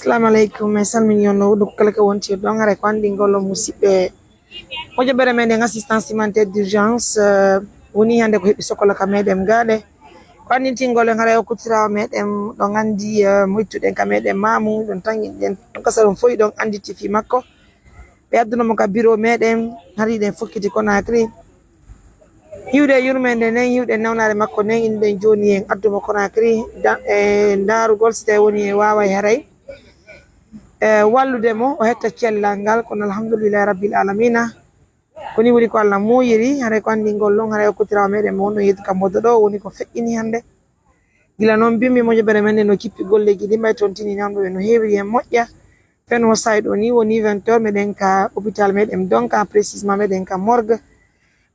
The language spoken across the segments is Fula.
Assalamu alaikum, mi salmini on no kala ko wonti don ngare ko andi ngolo musidɓe moƴƴo ɓere meɗen assistance humanitaire d'urgence woni hande ko heɓi sokola ka meɗen gaɗe ko andintingol en haara hokkutirawo meɗen ɗon andi moytuɗen ka meɗen mamu ɗon tangiɗen ɗon kasa ɗum foyi ɗon anditi fi makko ɓe addunamo ka bureau meɗen hariɗen fokkiti Conakry hiwde yurmede nden hiwɗen nawnare makko nden inɗen joni en addumo Conakry darugol so tawi woni e wawa haray wallude mo o hetta cellal ngal kono alhamdulillahi rabbil alamina koni woni ko Allah moyiri haray ko andi ngol ɗon haray hokkutirawo meɗen mo wonno yeddu kam modo ɗo woni ko feƴƴini hande gila noon bimmi moƴƴere men no kippi golleji ɗi mbay tontini namɗo no heewiri en moƴƴa fen o sayɗo ni woni 20 heures meɗen ka hôpital meɗen donka précisement meɗen ka morgue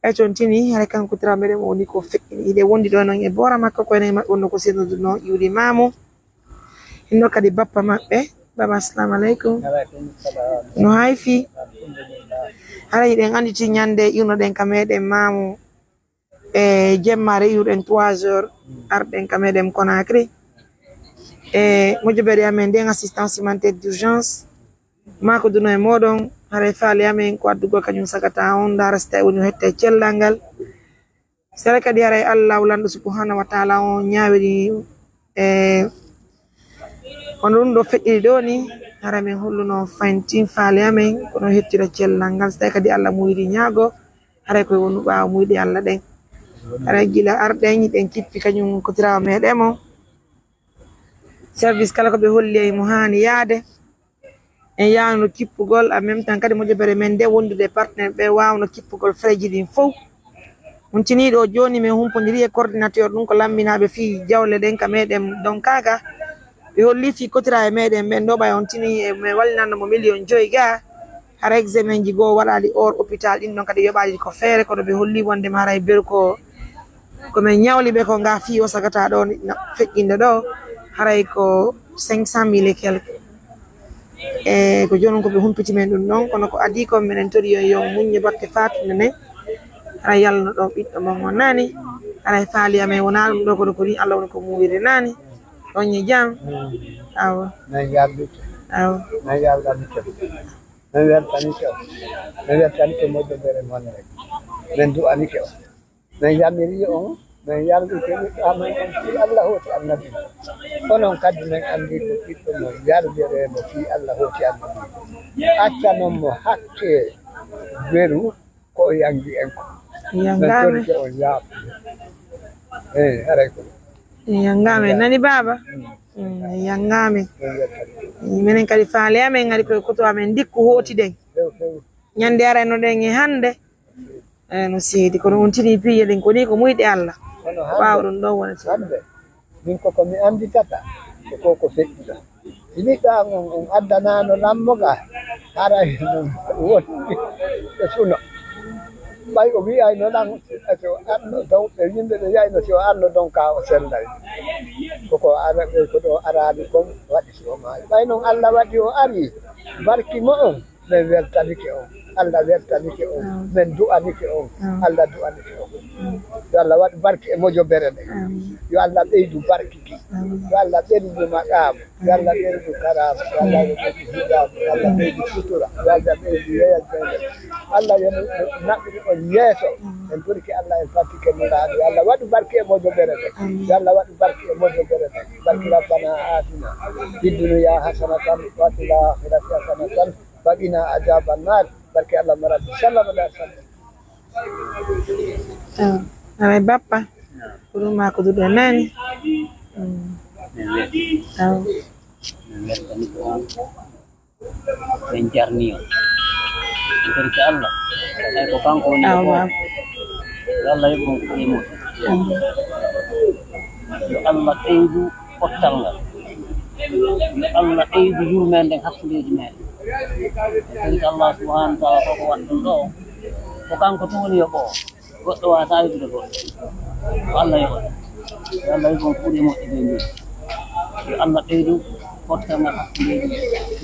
ɓay tontini haray kan hokkutirawo meɗen mo woni ko feƴƴini iɗe wondi ɗo noon e bora makko koyene maɓɓe wonno ko sendudu no iwri mamu hinno kadi bappa maɓɓe baba assalamu alaikum no hayfi haray ɗen anditi ñande iwnoɗen ka meɗen mamu e jemmare iwɗen 3 heures arɗen ka meɗen Conakry e moƴƴoɓere amen nden assistance humanitaire d'urgence mako duno e moɗon haray faali amen ko addugol kañum sagata on dara so tawi woni o hetta e cellal ngal sere kadi haray Allah wulanɗo subhanahu wa taala on ñawiri kono ɗum ɗo feƴƴiri ɗo ni hara min holluno fantin faali amen kono hettira cellal ngal so tawi kadi Allah muyri ñaago haray koye wonu ɓaawa muyɗi Allah ɗen haray gila arɗen yiɗen kippi kañum kotirawo meɗen mo service kala ko ɓe holli e mo hani yaade en yawno kippugol en même temps kadi moƴƴere men nde wondude partenaire ɓe wawno kippugol frais ji ɗin fof on tiniɗo joni min humpodiri e coordinateur ɗum ko laminaɓe fi jawle ɗen ka meɗen don kaga ɓe holli fi kotira e meɗen ɓen ɗo ɓay on tini e mi wallinannomo 1 million 5 ga hara examen ji goo waɗali hors hôpital ɗin ɗon kadi yoɓali ko feere kono ɓe holli wondema haray beru komin ñawliɓe ko nga fi o sagata ɗo feƴƴinde ɗo haray ko 500 000 et quelque e ko jonon koɓe humpiti men ɗum ɗon kono ko adi ko minen tori yo muñe batte fatude nden haray yalno ɗon ɓiɗɗo mon o nani haray faali amen wona ɗum ɗo koɗo ko ni Allah woni ko muwiri nani ɗon e jam awa awa men weltanike moƴƴere mon rek min du'anike o min yammiri on min yardike amen on fi Allah hoti annabi onon kadi min andi ko ɓiɗɗo mo yardiremo fi Allah hoti annabi accanon mo hakke beru ko o yangi en ko yangame on yaafu haray ko yangame nani baba yangame minen kadi faale amen ngari koye koto amen dikku hoti ɗen ñande arayno ɗen e hande no seedi kono on tini piye ɗen koni ko muyɗe Allah ɓaawa ɗum ɗon wonata hande min koko mi anditata ko feƴƴiɗa iniɗa on addanano lammoga haray ɗum woni e suno ɓay o wiyayno ɗan so arno dow ɓe yimɓe ɓe wiyayno si o arno don ka o sellay koko araɓe ko ɗo araɓe kon waɗi si o maayi ɓay noon Allah waɗi o ari barki mo on min weltanike on Allah weltanike on min du'anike on Allah du'anike on yo Allah waɗ barki e moƴƴere nde yo Allah ɓeydu barki ki yo Allah ɓeydu maqamu yo Allah ɓeydu karamu yo Allah ɓeydu hijabu yo Allah ɓeydu sutura yo Allah ɓeydu yeyaltede Allah yo naɓɓiri on yeeso en ɓurki Allah en fatike muraɗo yo Allah waɗu barki e moƴƴere nde yo Allah waɗu barki e moƴƴere nde barki rabbana atina fid dunya hasanatan wa fil akhirati hasanatan wa qina adhaban nar barki Allah marabbi sallallahu alaihi wasallam aray bappa ko ɗum ma ko duɗo nani aw min jarni on barki Allah ay ko kanko woni ko Allah yoɓon ko imo yo Allah ɓeydu pottal ngal yo Allah ɓeydu yurmede hakkudeji meɗen barki Allah subhanahu wa taala koko waɗɗon ɗo ko kanko tun woni yoɓo goɗɗo wata widude goɗɗo ko Allah yoɓa yo Allah yoɓon kuuɗe moƴƴe ɓe ndi yo Allah ɓeydu pottal ngal hakkudeji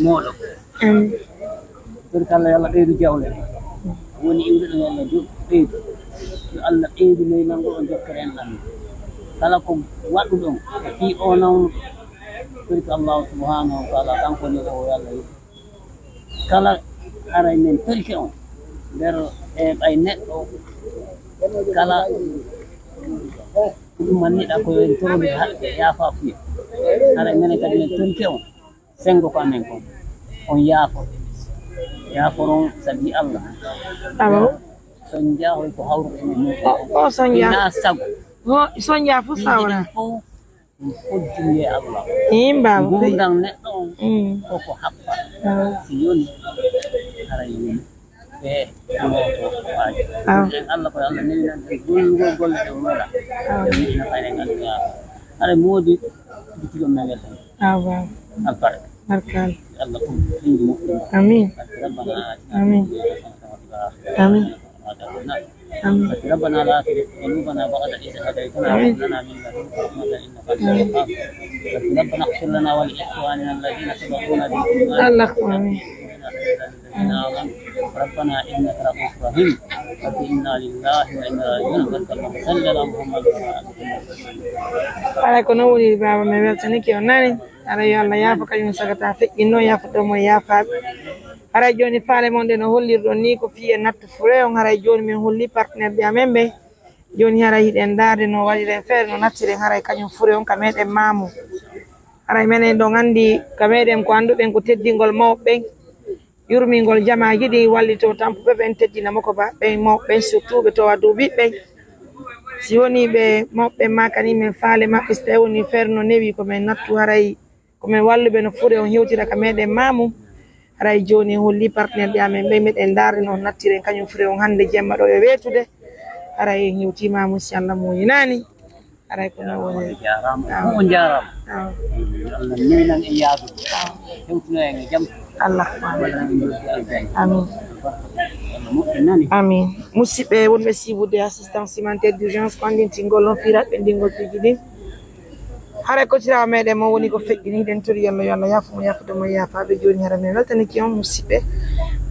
moɗon barki Allah yo Allah ɓeydu jawle woni iwde ɗo yo Allah ɓeydu yo Allah ɓeydu noyi nango o jokkere en ɗan kala ko waɗu ɗon fi o nawnu kuri ko Allah subhanahu wa ta'ala kanko ni o yalla kala aray men perke on der e ay neɗɗo kala ɗum manniɗa ko en toroɓe haɓɓe yaafa fuya aray menen kadi men perke on sengo ko amen kon on yaaforon sabi Allah son jaahoy ko hawruɓe men o sonja ina sago sonja fu sawna fof fojjinde Allah imba gurdam neɗɗo on koko haɓɓa si yoni ara yoni ɓe moto waaji en Allah koye Allah newinan en gollugol golle ɗe waɗa ina fayne ganduɗa ara moodi bitiɗo men weltan albarka barkal Allah kum hindu moƴƴi amin rabbana amin amin آمين. ربنا لا تزغ قلوبنا بعد إذ هديتنا وهب لنا من لدنك رحمة إنك أنت الوهاب. ربنا اغفر لنا ولإخواننا الذين سبقونا بالإيمان. اللهم آمين. ربنا إنك رؤوف رحيم. رب إنا لله وإنا إليه راجعون. اللهم صل على محمد وعلى آله وصحبه. Ala kono woni baba me weltani ki onani ala yo Allah yafa kañum sagata feƴƴinno yafuɗo mo yafaɓe haray joni faale mon nde no hollirɗon ni ko fiye nattu fure on haray joni min holli partenaire ɓe amen ɓe joni haray hiɗen darde no waɗiren feere no nattiren haray kañum fure on ka meɗen mamu haray menen ɗon andi ka meɗen ko anduɓen ko teddingol mawɓeɓen yurmingol jamaji ɗi wallito tampuɓe ɓen teddinamo ko ba ɓen mawɓeɓen surtout ɓe towa dow ɓiɓɓen si woni ɓe mawɓe makani min faale maɓɓe so tawi woni feere no newi komin nattu haray komin walluɓe no fure on hewtira ka meɗen mamum haray joni holli partenaire ɓe amen ɓe meɗen darde no nattiren kañum fure on hande jemma ɗo e wetude haray en hewtimamo si Allah moyinani haray ko no woni jarama on jarama Allah newinan e yaadude hewtino en e jaam Allah amin amin musidɓe wonɓe sibude assistance humanitaire d'urgence ko andintingol on firaɓe ndingol piji ɗin haray kotirawa meɗen mo woni ko feƴƴini hiɗen tori Allah yo Allah yafumo yafude mo yafaɓe joni hara min weltaniki on musidɓe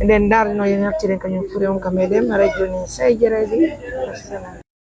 nden darde no yen nattiren kañum fure on ka meɗen haray joni say jaraydi wassalam